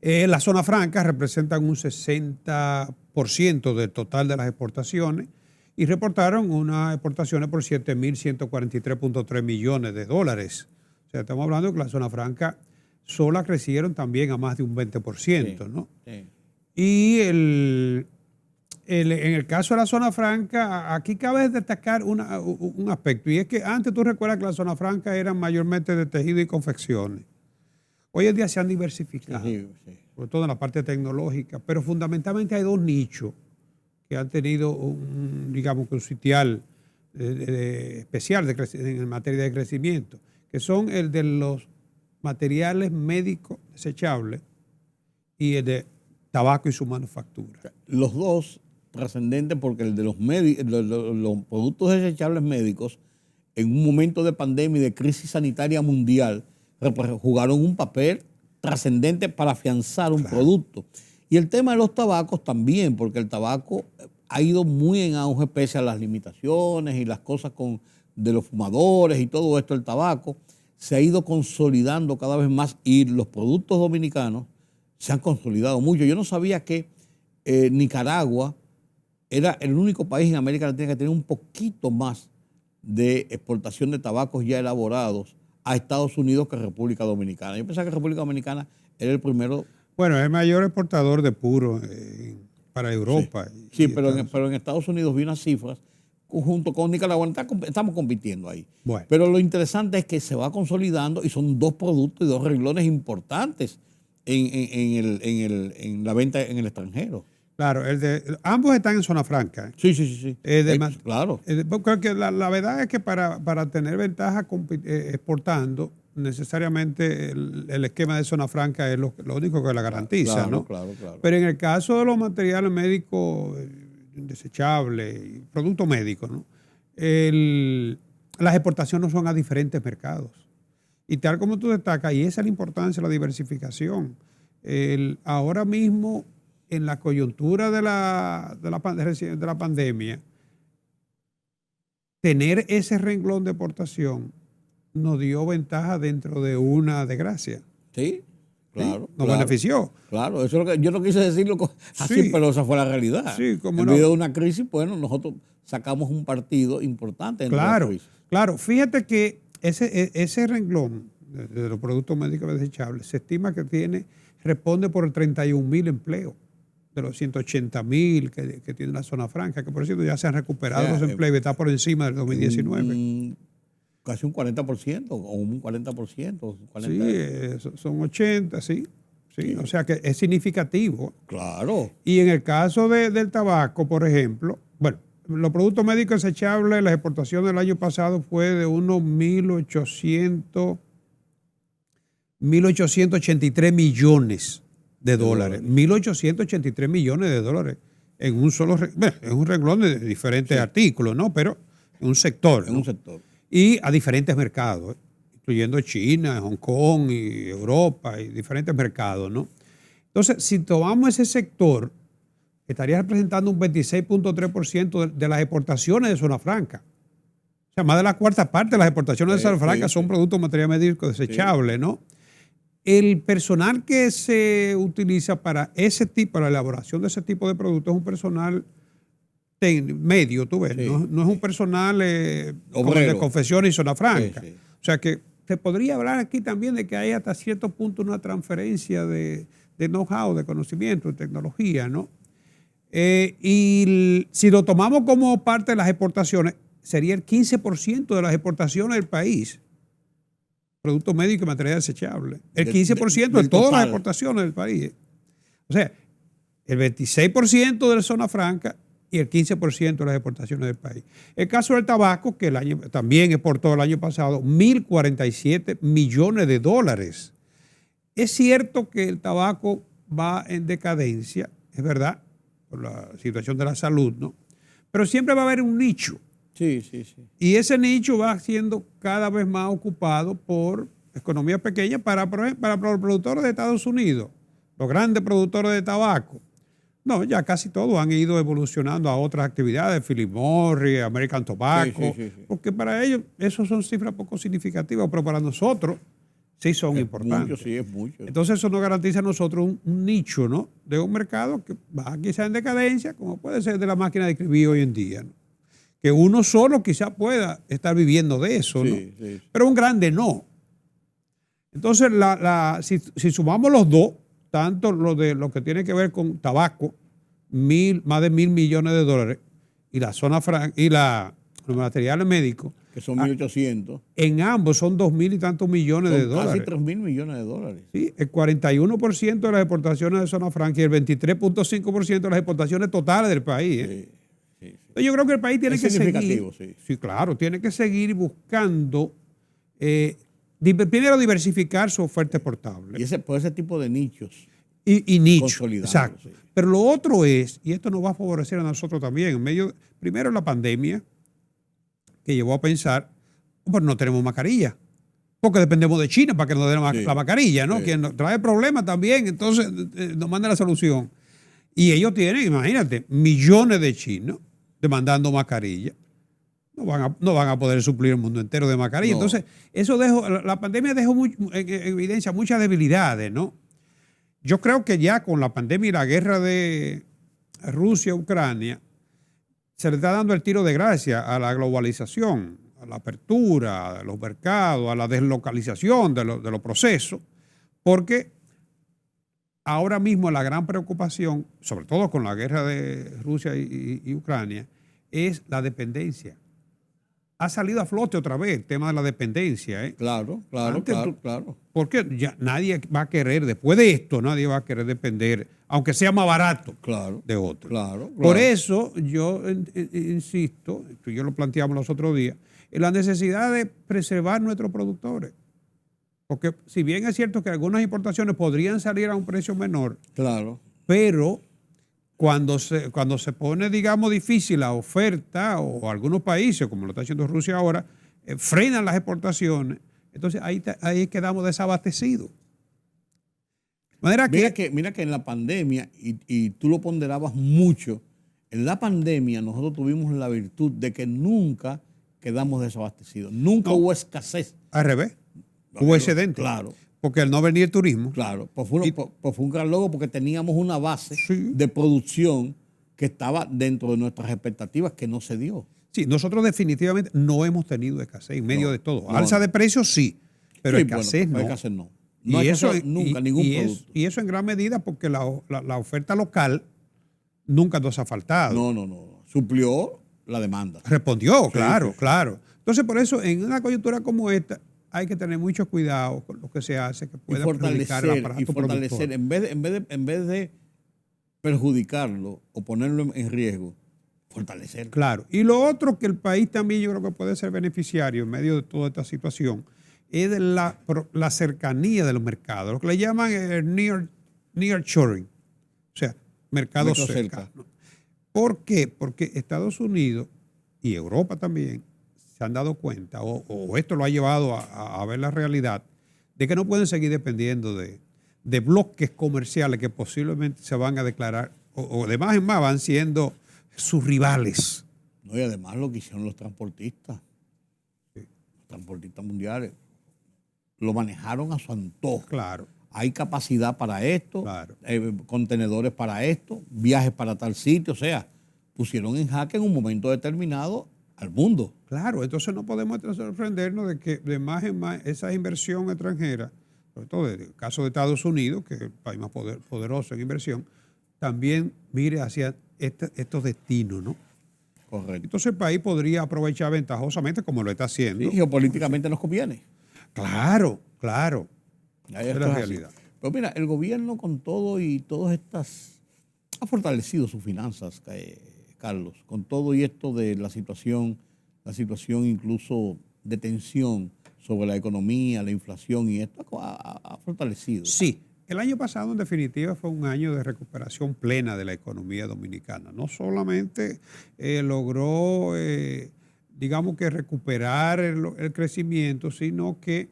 Las zonas francas representan un 60% del total de las exportaciones, y reportaron unas exportaciones por 7.143.3 millones de dólares. O sea, estamos hablando de que la zona franca sola crecieron también a más de un 20%, ¿no? Sí. Y en el caso de la zona franca, aquí cabe destacar un aspecto, y es que antes tú recuerdas que la zona franca eran mayormente de tejido y confecciones. Hoy en día se han diversificado, sobre todo en la parte tecnológica, pero fundamentalmente hay dos nichos que han tenido un sitial especial en materia de crecimiento, que son el de los materiales médicos desechables y el de tabaco y su manufactura. Los dos trascendentes porque el de los productos desechables médicos, en un momento de pandemia y de crisis sanitaria mundial, jugaron un papel trascendente para afianzar un producto. Y el tema de los tabacos también, porque el tabaco ha ido muy en auge pese a las limitaciones y las cosas de los fumadores y todo esto. El tabaco se ha ido consolidando cada vez más y los productos dominicanos se han consolidado mucho. Yo no sabía que Nicaragua era el único país en América Latina que tenía un poquito más de exportación de tabacos ya elaborados a Estados Unidos que República Dominicana. Yo pensaba que República Dominicana era el primero. Bueno, es el mayor exportador de puro para Europa. Sí, pero en Estados Unidos vi unas cifras junto con Nicaragua. Estamos compitiendo ahí. Bueno. Pero lo interesante es que se va consolidando y son dos productos y dos renglones importantes en la venta en el extranjero. Claro, ambos están en zona franca. Sí. Claro. Creo que la verdad es que para tener ventaja exportando, necesariamente el esquema de zona franca es lo único que la garantiza, claro, ¿no? Claro. Pero en el caso de los materiales médicos desechables y productos médicos, ¿no? Las exportaciones son a diferentes mercados. Y tal como tú destacas, y esa es la importancia de la diversificación. Ahora mismo, en la coyuntura de la pandemia, tener ese renglón de exportación nos dio ventaja dentro de una desgracia. Sí, claro. ¿Sí? Nos benefició. Claro, eso es lo que yo no quise decirlo así, pero esa fue la realidad. Sí, como en medio de una crisis, bueno, nosotros sacamos un partido importante. Claro. Fíjate que ese renglón de los productos médicos desechables se estima que responde por el 31,000 empleos de los 180,000 que tiene la zona franca, que por cierto ya se han recuperado los empleos y está por encima del 2019. Casi un 40% o un 40%. 40%. Sí, son 80, sí. O sea que es significativo. Claro. Y en el caso del tabaco, por ejemplo, bueno, los productos médicos desechables, las exportaciones del año pasado fue de unos 1.883 millones de dólares. 1.883 millones de dólares en un solo, en un renglón de diferentes artículos, ¿no? Pero en un sector. En un sector. Y a diferentes mercados, incluyendo China, Hong Kong y Europa y diferentes mercados, ¿no? Entonces, si tomamos ese sector, estaría representando un 26.3% de las exportaciones de zona franca. O sea, más de la cuarta parte de las exportaciones de zona franca son productos material médico desechables, ¿no? El personal que se utiliza para la elaboración de ese tipo de productos es un personal medio, tú ves, no es un personal de confección y zona franca. O sea que se podría hablar aquí también de que hay hasta cierto punto una transferencia de know-how, de conocimiento, de tecnología, ¿no? Y si lo tomamos como parte de las exportaciones, sería el 15% de las exportaciones del país. Productos médicos y material desechable. El 15% de todas las exportaciones del país. O sea, el 26% de la zona franca y el 15% de las exportaciones del país. El caso del tabaco, que también exportó el año pasado 1.047 millones de dólares. Es cierto que el tabaco va en decadencia, es verdad, por la situación de la salud, ¿no? Pero siempre va a haber un nicho. Sí. Y ese nicho va siendo cada vez más ocupado por economías pequeñas para los productores de Estados Unidos, los grandes productores de tabaco. No, ya casi todos han ido evolucionando a otras actividades, Philip Morris, American Tobacco, porque para ellos eso son cifras poco significativas, pero para nosotros sí son importantes. Es mucho. Entonces eso nos garantiza a nosotros un nicho, ¿no? De un mercado que va quizá en decadencia, como puede ser de la máquina de escribir hoy en día, ¿no? Que uno solo quizá pueda estar viviendo de eso, ¿no? Pero un grande no. Entonces, si sumamos los dos, tanto lo que tiene que ver con tabaco, más de 1.000 millones de dólares, y la zona franca y los materiales médicos, que son 1.800. En ambos son 2.000 y tantos millones de dólares. Casi 3.000 millones de dólares. Sí, el 41% de las exportaciones de zona franca y el 23.5% de las exportaciones totales del país. Sí. Yo creo que el país tiene que seguir. Sí, claro, tiene que seguir buscando, primero diversificar su oferta exportable. Y por ese tipo de nichos. Y nichos. Consolidados. Exacto. Pero lo otro es, y esto nos va a favorecer a nosotros también, primero la pandemia, que llevó a pensar, pues no tenemos mascarilla, porque dependemos de China para que nos den la mascarilla, ¿no? Quien nos trae problemas también, entonces nos manda la solución. Y ellos tienen, imagínate, millones de chinos demandando mascarilla. no van a poder suplir el mundo entero de mascarilla. No. Entonces, la pandemia dejó en evidencia muchas debilidades, ¿no? Yo creo que ya con la pandemia y la guerra de Rusia-Ucrania, se le está dando el tiro de gracia a la globalización, a la apertura de los mercados, a la deslocalización de los procesos, porque ahora mismo la gran preocupación, sobre todo con la guerra de Rusia y Ucrania, es la dependencia. Ha salido a flote otra vez el tema de la dependencia. Claro. Porque ya nadie va a querer, después de esto, nadie va a querer depender, aunque sea más barato de otro. Claro. Por eso yo insisto, yo lo planteamos los otros días, en la necesidad de preservar nuestros productores. Porque si bien es cierto que algunas importaciones podrían salir a un precio menor, Claro. pero cuando se pone, digamos, difícil la oferta, o algunos países, como lo está haciendo Rusia ahora, frenan las exportaciones, entonces ahí quedamos desabastecidos. De manera Mira que en la pandemia, y tú lo ponderabas mucho, en la pandemia nosotros tuvimos la virtud de que nunca quedamos desabastecidos. Nunca hubo escasez. Al revés, hubo excedente. Claro. Porque al no venir el turismo. Claro, pues fue un gran logro porque teníamos una base de producción que estaba dentro de nuestras expectativas que no se dio. Sí, nosotros definitivamente no hemos tenido escasez en medio de todo. Alza de precios sí, pero escasez no. Escasez no. No hay nunca ningún producto. Y eso en gran medida porque la oferta local nunca nos ha faltado. No. Suplió la demanda. Respondió, claro. Entonces, por eso, en una coyuntura como esta, hay que tener mucho cuidado con lo que se hace que pueda perjudicar el aparato productor. En vez de perjudicarlo o ponerlo en riesgo, fortalecerlo. Claro. Y lo otro que el país también yo creo que puede ser beneficiario en medio de toda esta situación es de la cercanía de los mercados, lo que le llaman el nearshoring, o sea, mercados cercanos. ¿Por qué? Porque Estados Unidos y Europa también se han dado cuenta, o esto lo ha llevado a ver la realidad, de que no pueden seguir dependiendo de bloques comerciales que posiblemente se van a declarar, o de más en más van siendo sus rivales. No, y además lo que hicieron los transportistas mundiales, lo manejaron a su antojo. Claro. Hay capacidad para esto, Claro. Contenedores para esto, viajes para tal sitio, o sea, pusieron en jaque en un momento determinado al mundo. Claro, entonces no podemos sorprendernos de que de más en más esa inversión extranjera, sobre todo en el caso de Estados Unidos, que es el país más poderoso en inversión, también mire hacia estos destinos, ¿no? Correcto. Entonces el país podría aprovechar ventajosamente como lo está haciendo. Sí, geopolíticamente nos conviene. Claro. Ahí Es la realidad. Pero mira, el gobierno con todo y todas estas ha fortalecido sus finanzas, Carlos, con todo y esto de la situación incluso de tensión sobre la economía, la inflación, y esto ha fortalecido. Sí, el año pasado en definitiva fue un año de recuperación plena de la economía dominicana. No solamente logró, digamos que recuperar el crecimiento, sino que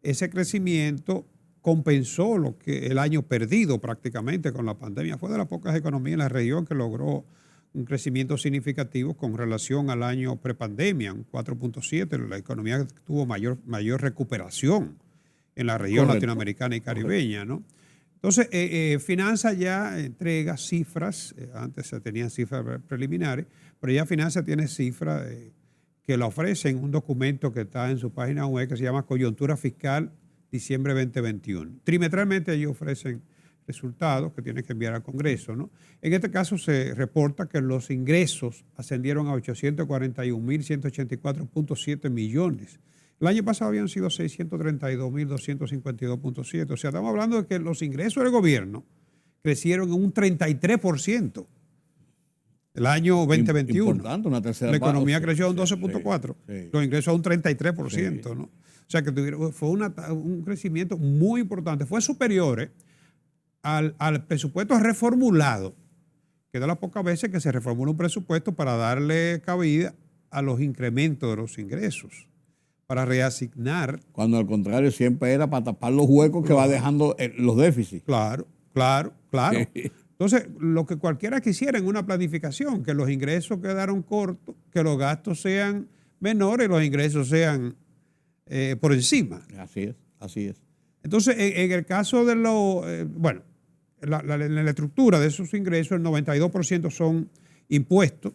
ese crecimiento compensó lo que el año perdido prácticamente con la pandemia. Fue de las pocas economías en la región que logró un crecimiento significativo con relación al año prepandemia, un 4.7. La economía tuvo mayor recuperación en la región latinoamericana y caribeña, ¿no? Entonces, Finanza ya entrega cifras, antes se tenían cifras preliminares, pero ya Finanza tiene cifras que la ofrecen un documento que está en su página web que se llama Coyuntura Fiscal diciembre 2021. Trimestralmente ellos ofrecen resultados que tienen que enviar al Congreso, ¿no? En este caso se reporta que los ingresos ascendieron a 841.184.7 millones. El año pasado habían sido 632.252.7. O sea, estamos hablando de que los ingresos del gobierno crecieron en un 33%. El año 2021. Importante, una tercera la economía parte. creció a un 12.4%. Sí. Los ingresos a un 33%, ¿no? O sea, que fue un crecimiento muy importante. Fue superior al presupuesto reformulado, que de las pocas veces que se reformula un presupuesto para darle cabida a los incrementos de los ingresos, para reasignar. Cuando al contrario siempre era para tapar los huecos que va dejando los déficits. Claro. Entonces, lo que cualquiera quisiera en una planificación, que los ingresos quedaron cortos, que los gastos sean menores, los ingresos sean por encima. Así es. Entonces, en el caso de la estructura de esos ingresos, el 92% son impuestos,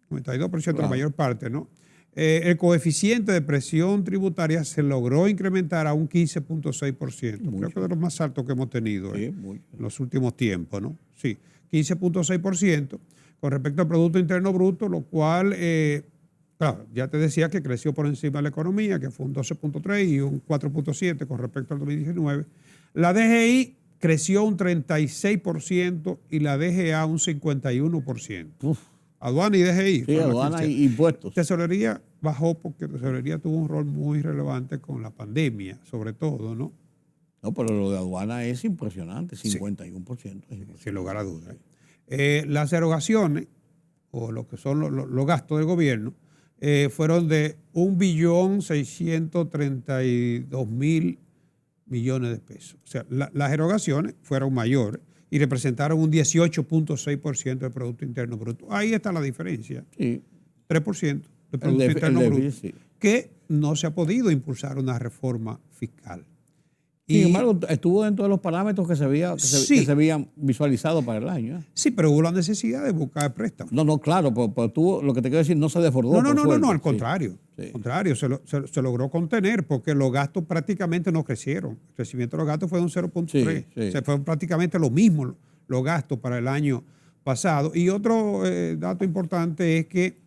92% la mayor parte, ¿no? El coeficiente de presión tributaria se logró incrementar a un 15.6%. Creo que es de los más altos que hemos tenido en los últimos tiempos, ¿no? Sí, 15.6% con respecto al Producto Interno Bruto, lo cual, claro, ya te decía que creció por encima de la economía, que fue un 12.3 y un 4.7 con respecto al 2019. La DGI creció un 36% y la DGA un 51%. Uf. Aduana y DGI. Sí, aduana y impuestos. Tesorería bajó porque Tesorería tuvo un rol muy relevante con la pandemia, sobre todo, ¿no? No, pero lo de aduana es impresionante, 51%. Sin lugar a dudas. Las erogaciones, o lo que son los gastos del gobierno, fueron de 1.632.000 millones de pesos. O sea, las erogaciones fueron mayores y representaron un 18.6% del Producto Interno Bruto. Ahí está la diferencia. Sí. 3% del Producto Interno Bruto. Sí. Que no se ha podido impulsar una reforma fiscal. Sin embargo, estuvo dentro de los parámetros que se habían visualizado para el año. Sí, pero hubo la necesidad de buscar préstamos. No, claro, pero tú, lo que te quiero decir, no se desbordó. No, al contrario. Sí. Al contrario, se logró contener porque los gastos prácticamente no crecieron. El crecimiento de los gastos fue de un 0.3. Sí. O sea, fue prácticamente lo mismo los gastos para el año pasado. Y otro dato importante es que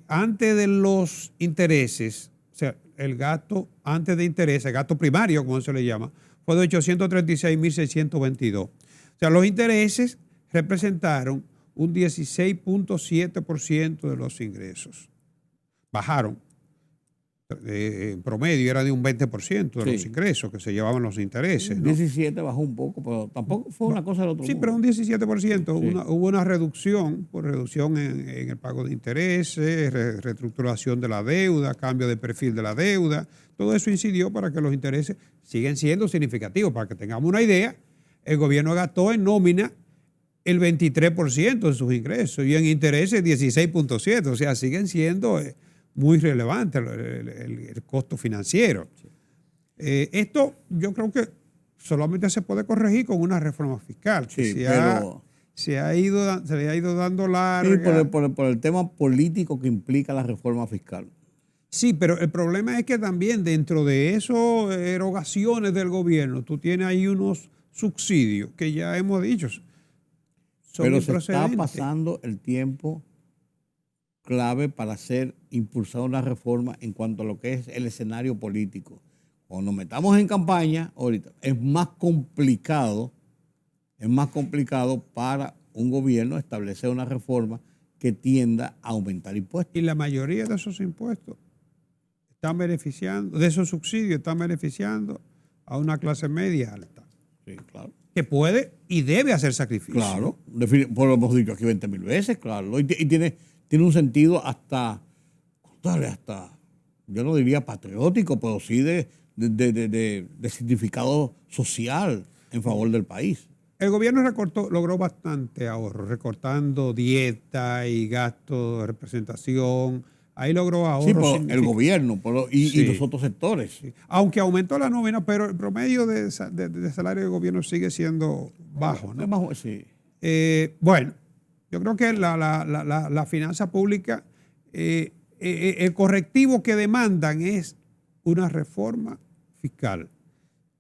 antes de los intereses, o sea, el gasto antes de interés, el gasto primario, como se le llama, fue de 836.622. O sea, los intereses representaron un 16.7% de los ingresos. Bajaron. En promedio era de un 20% de los ingresos que se llevaban los intereses, ¿no? 17 bajó un poco, pero tampoco fue una cosa del otro mundo. Pero un 17%. Hubo una reducción, en el pago de intereses, reestructuración de la deuda, cambio de perfil de la deuda. Todo eso incidió para que los intereses siguen siendo significativos. Para que tengamos una idea, el gobierno gastó en nómina el 23% de sus ingresos y en intereses 16.7%. O sea, siguen siendo muy relevante el costo financiero. Esto yo creo que solamente se puede corregir con una reforma fiscal. Que se le ha ido dando larga. Sí, por el tema político que implica la reforma fiscal. Sí, pero el problema es que también dentro de esas erogaciones del gobierno, tú tienes ahí unos subsidios que ya hemos dicho son pero se está pasando el tiempo clave para impulsar una reforma en cuanto a lo que es el escenario político. Cuando nos metamos en campaña, ahorita es más complicado para un gobierno establecer una reforma que tienda a aumentar impuestos. Y la mayoría de esos impuestos están beneficiando, de esos subsidios están beneficiando a una clase media alta. Sí, claro. Que puede y debe hacer sacrificios. Claro, lo hemos dicho aquí 20.000 veces, claro. Y tiene un sentido hasta, yo no diría patriótico, pero sí de significado social en favor del país. El gobierno logró bastante ahorro, recortando dieta y gastos de representación. Ahí logró ahorro. Sí, el gobierno y los otros sectores. Sí. Aunque aumentó la nómina, pero el promedio de salario del gobierno sigue siendo bajo, ¿no? Bajo, sí. Bueno, yo creo que la finanza pública, el correctivo que demandan es una reforma fiscal.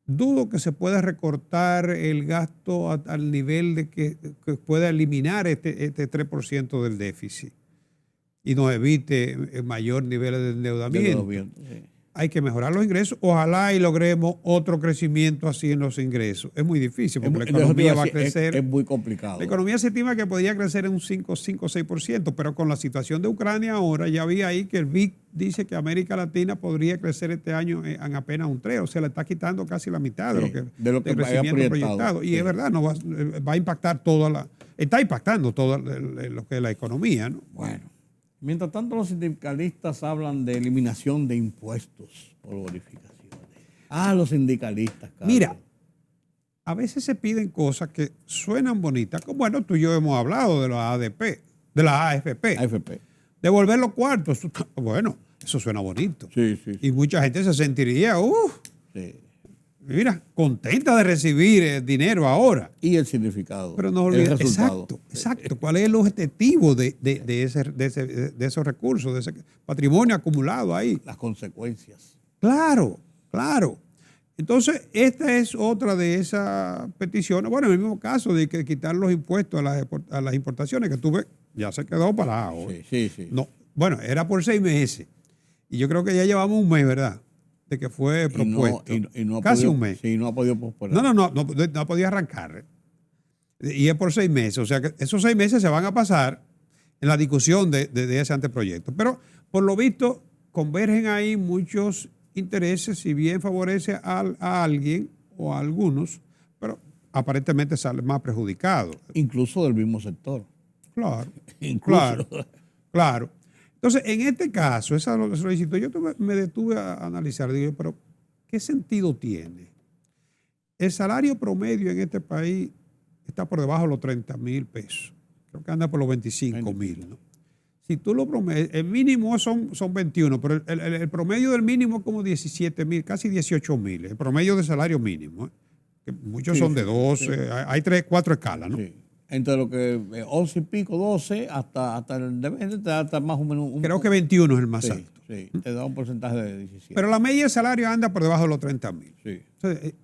Dudo que se pueda recortar el gasto al nivel de que pueda eliminar este 3% del déficit y nos evite mayor nivel de endeudamiento. Sí. Hay que mejorar los ingresos. Ojalá y logremos otro crecimiento así en los ingresos. Es muy difícil porque la economía va a crecer. Es muy complicado. La economía se estima que podría crecer en un 5 o 6%, pero con la situación de Ucrania ahora, ya vi ahí que el BID dice que América Latina podría crecer este año en apenas un 3%. O sea, le está quitando casi la mitad de lo que crecimiento proyectado. Y es verdad, no va a impactar está impactando todo lo que es la economía, ¿no? Bueno. Mientras tanto, los sindicalistas hablan de eliminación de impuestos por bonificaciones. Los sindicalistas, Carlos. Mira, a veces se piden cosas que suenan bonitas. Bueno, tú y yo hemos hablado de la ADP, de la AFP. devolver los cuartos. Bueno, eso suena bonito. Sí, sí. Y mucha gente se sentiría, Sí. mira, contenta de recibir dinero ahora. Y el significado. Pero no el olvides, resultado. exacto. ¿Cuál es el objetivo de esos recursos, de ese patrimonio acumulado ahí? Las consecuencias. Claro. Entonces, esta es otra de esas peticiones. Bueno, en el mismo caso de que quitar los impuestos a las importaciones, que tuve, ya se quedó parado. Sí. No, bueno, era por 6 meses. Y yo creo que ya llevamos un mes, ¿verdad? De que fue propuesto. Y no ha Casi podido, un mes. Sí, no ha podido posponer. No ha podido arrancar. Y es por 6 meses. O sea que esos 6 meses se van a pasar en la discusión de ese anteproyecto. Pero por lo visto convergen ahí muchos intereses, si bien favorece a alguien o a algunos, pero aparentemente sale más perjudicado. Incluso del mismo sector. Claro. Incluso. Claro. Entonces, en este caso, esa solicitud, yo me detuve a analizar, digo, pero ¿qué sentido tiene? El salario promedio en este país está por debajo de los 30,000 pesos. Creo que anda por los 25,000, ¿no? Si tú lo promedias, el mínimo son 21, pero el promedio del mínimo es como 17,000, casi 18,000, el promedio de salario mínimo, ¿eh? Que muchos son de 12, hay 4 escalas, ¿no? Sí. Entre lo que 11 y pico, 12, hasta el de 20 te da más o menos Creo que 21 es el más alto. Sí, te da un porcentaje de 17. Pero la media de salario anda por debajo de los 30,000. Sí.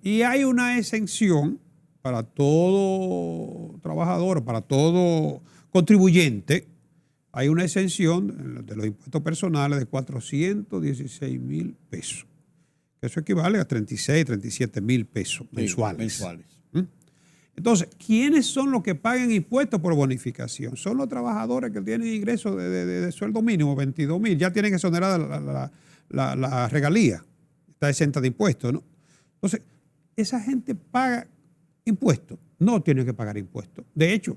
Y hay una exención para todo trabajador, para todo contribuyente. Hay una exención de los impuestos personales de 416,000 pesos. Eso equivale a 36, 37,000 pesos mensuales. Entonces, ¿quiénes son los que pagan impuestos por bonificación? Son los trabajadores que tienen ingresos de sueldo mínimo, 22,000. Ya tienen exonerada la regalía. Está exenta de impuestos, ¿no? Entonces, esa gente paga impuestos. No tiene que pagar impuestos. De hecho,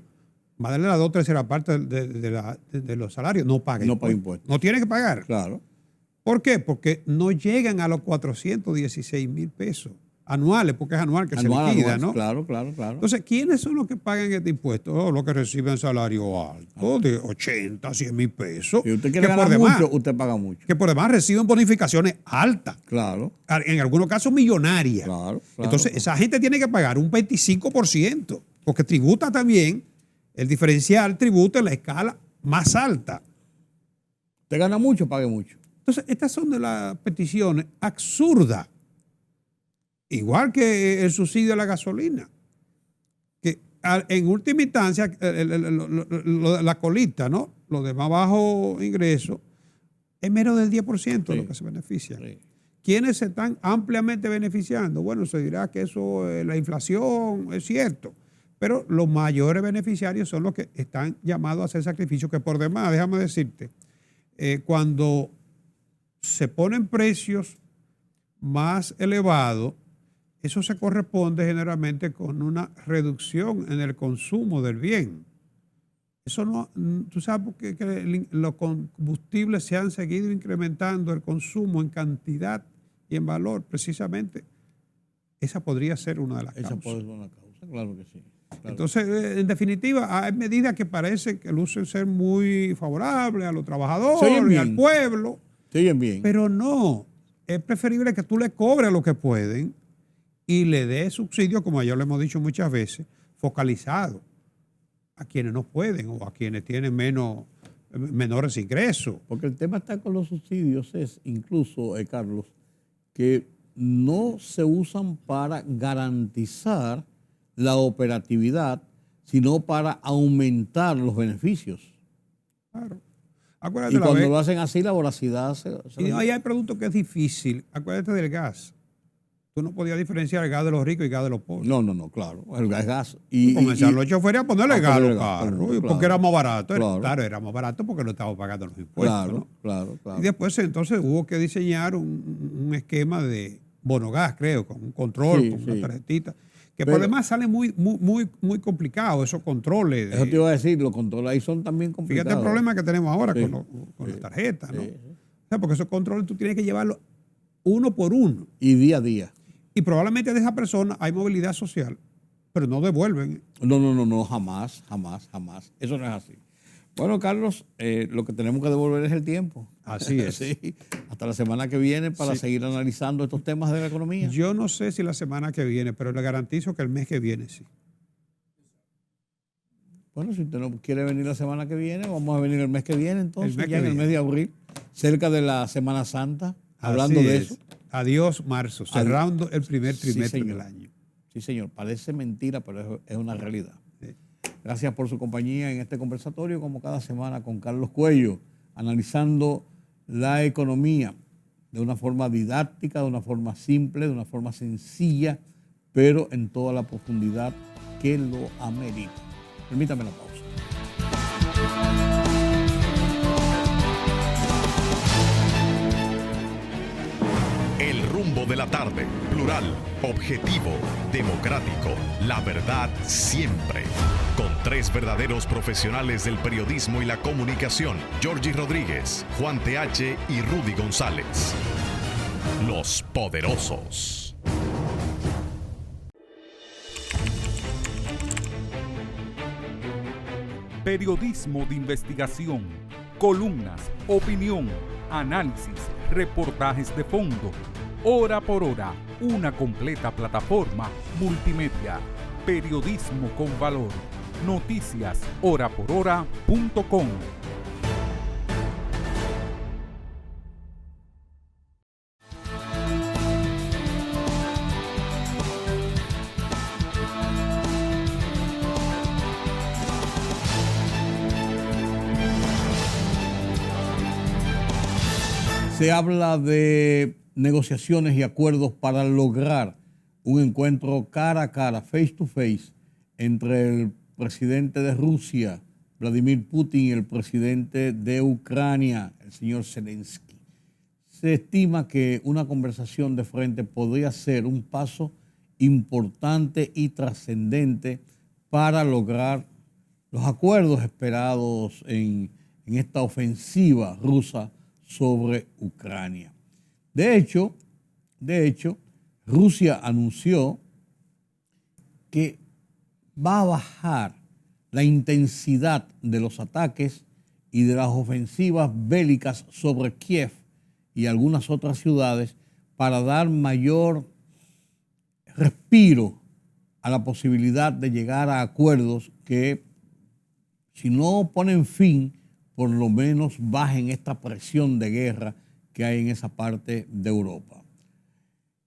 más de la 2/3 parte de los salarios no paga impuestos. No tiene que pagar. Claro. ¿Por qué? Porque no llegan a los 416,000 pesos anuales, porque es anual que se liquida, ¿no? Claro. Entonces, ¿quiénes son los que pagan este impuesto? Los que reciben salario alto de 80, 100,000 pesos. Si usted quiere ganar mucho, usted paga mucho. Que por demás reciben bonificaciones altas. Claro. En algunos casos millonarias. Claro. Entonces, esa gente tiene que pagar un 25%, porque tributa también, el diferencial tributa en la escala más alta. Usted gana mucho, pague mucho. Entonces, estas son de las peticiones absurdas. Igual que el subsidio a la gasolina, que en última instancia, la colita, ¿no? Lo de más bajo ingreso, es menos del 10% de lo que se beneficia. Sí. ¿Quiénes se están ampliamente beneficiando? Bueno, se dirá que eso, la inflación, es cierto, pero los mayores beneficiarios son los que están llamados a hacer sacrificios, que por demás, déjame decirte, cuando se ponen precios más elevados, eso se corresponde generalmente con una reducción en el consumo del bien. Eso no, tú sabes que los combustibles se han seguido incrementando el consumo en cantidad y en valor, precisamente. Esa podría ser una de las causas. Esa puede ser una causa, claro que sí. Claro. Entonces, en definitiva, hay medidas que parecen que lucen ser muy favorables a los trabajadores y al pueblo. Se oyen bien. Pero no, es preferible que tú le cobres a los que pueden y le des subsidio, como ya lo hemos dicho muchas veces, focalizado a quienes no pueden o a quienes tienen menores ingresos. Porque el tema está con los subsidios es incluso, Carlos, que no se usan para garantizar la operatividad, sino para aumentar los beneficios. Claro. Y cuando lo hacen así, la voracidad y ahí hay productos que es difícil. Acuérdate del gas. Tú no podías diferenciar el gas de los ricos y el gas de los pobres. No, claro. El gas es gas. Comenzaron los choferes a ponerle gas a los carros, claro, porque era más barato. Claro. Era más barato porque no estábamos pagando los impuestos. ¿no? Claro. Y después entonces hubo que diseñar un esquema de bonogas, creo, con un control, con una tarjetita. Que por demás sale muy complicado esos controles. Eso te iba a decir, los controles ahí son también complicados. Fíjate el problema que tenemos ahora con las tarjetas, ¿no? O sea, porque esos controles tú tienes que llevarlos uno por uno. Y día a día. Y probablemente de esa persona hay movilidad social, pero no devuelven. No, jamás. Eso no es así. Bueno, Carlos, lo que tenemos que devolver es el tiempo. Así es. Sí, hasta la semana que viene para seguir analizando estos temas de la economía. Yo no sé si la semana que viene, pero le garantizo que el mes que viene sí. Bueno, si usted no quiere venir la semana que viene, vamos a venir el mes que viene, entonces, El mes ya que en el viene. mes de abril, cerca de la Semana Santa, hablando Así de es. eso. Adiós, marzo, cerrando el primer trimestre señor. del año. Sí, señor, parece mentira, pero es una realidad. Sí. Gracias por su compañía en este conversatorio, como cada semana, con Carlos Cuello, analizando la economía de una forma didáctica, de una forma simple, de una forma sencilla, pero en toda la profundidad que lo amerita. Permítame la pausa. El rumbo de la tarde, plural, objetivo, democrático, la verdad siempre. Con tres verdaderos profesionales del periodismo y la comunicación, Georgie Rodríguez, Juan TH y Rudy González. Los poderosos. Periodismo de investigación, columnas, opinión, análisis, reportajes de fondo. Hora por hora, una completa plataforma multimedia. Periodismo con valor. Noticias horaporhora.com. Se habla de negociaciones y acuerdos para lograr un encuentro cara a cara, face to face, entre el presidente de Rusia, Vladimir Putin, y el presidente de Ucrania, el señor Zelensky. Se estima que una conversación de frente podría ser un paso importante y trascendente para lograr los acuerdos esperados en esta ofensiva rusa sobre Ucrania. De hecho, Rusia anunció que va a bajar la intensidad de los ataques y de las ofensivas bélicas sobre Kiev y algunas otras ciudades para dar mayor respiro a la posibilidad de llegar a acuerdos que, si no ponen fin, por lo menos bajen esta presión de guerra que hay en esa parte de Europa.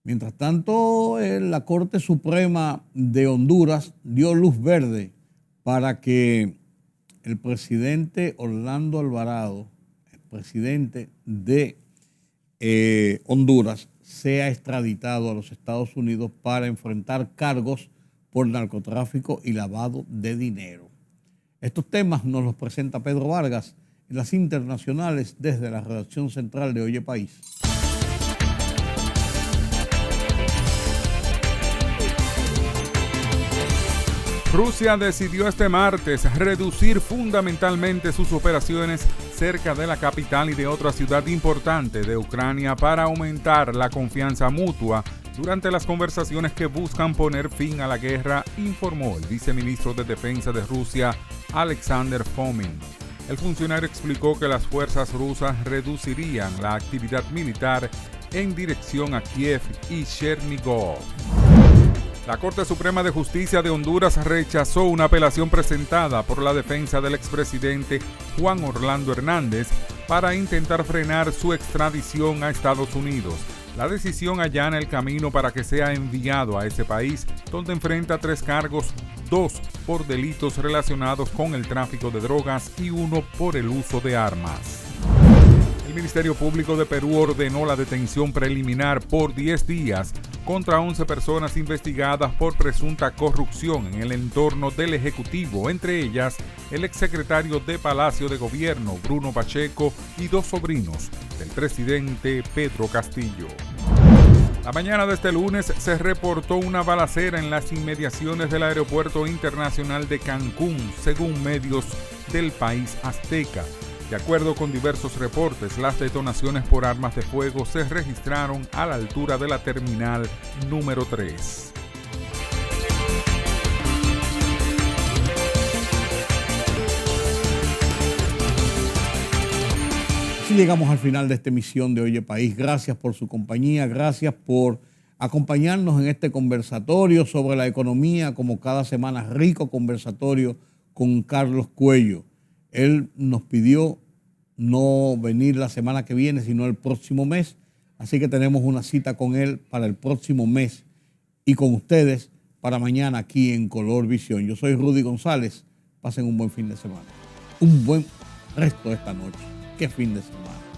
Mientras tanto, la Corte Suprema de Honduras dio luz verde para que el presidente Orlando Alvarado, el presidente de Honduras, sea extraditado a los Estados Unidos para enfrentar cargos por narcotráfico y lavado de dinero. Estos temas nos los presenta Pedro Vargas en las internacionales desde la redacción central de Oye País. Rusia decidió este martes reducir fundamentalmente sus operaciones cerca de la capital y de otra ciudad importante de Ucrania para aumentar la confianza mutua durante las conversaciones que buscan poner fin a la guerra, informó el viceministro de Defensa de Rusia, Alexander Fomin. El funcionario explicó que las fuerzas rusas reducirían la actividad militar en dirección a Kiev y Chernigov. La Corte Suprema de Justicia de Honduras rechazó una apelación presentada por la defensa del expresidente Juan Orlando Hernández para intentar frenar su extradición a Estados Unidos. La decisión allana el camino para que sea enviado a ese país, donde enfrenta 3 cargos, 2 por delitos relacionados con el tráfico de drogas y 1 por el uso de armas. El Ministerio Público de Perú ordenó la detención preliminar por 10 días contra 11 personas investigadas por presunta corrupción en el entorno del Ejecutivo, entre ellas el exsecretario de Palacio de Gobierno, Bruno Pacheco, y 2 sobrinos del presidente Pedro Castillo. La mañana de este lunes se reportó una balacera en las inmediaciones del Aeropuerto Internacional de Cancún, según medios del país azteca. De acuerdo con diversos reportes, las detonaciones por armas de fuego se registraron a la altura de la terminal número 3. llegamos al final de esta emisión de Oye País. Gracias por su compañía, gracias por acompañarnos en este conversatorio sobre la economía, como cada semana, rico conversatorio con Carlos Cuello. Él nos pidió no venir la semana que viene, sino el próximo mes, así que tenemos una cita con él para el próximo mes y con ustedes para mañana aquí en Color Visión. Yo soy Rudy González, pasen un buen fin de semana, un buen resto de esta noche. ¿Qué fin de semana?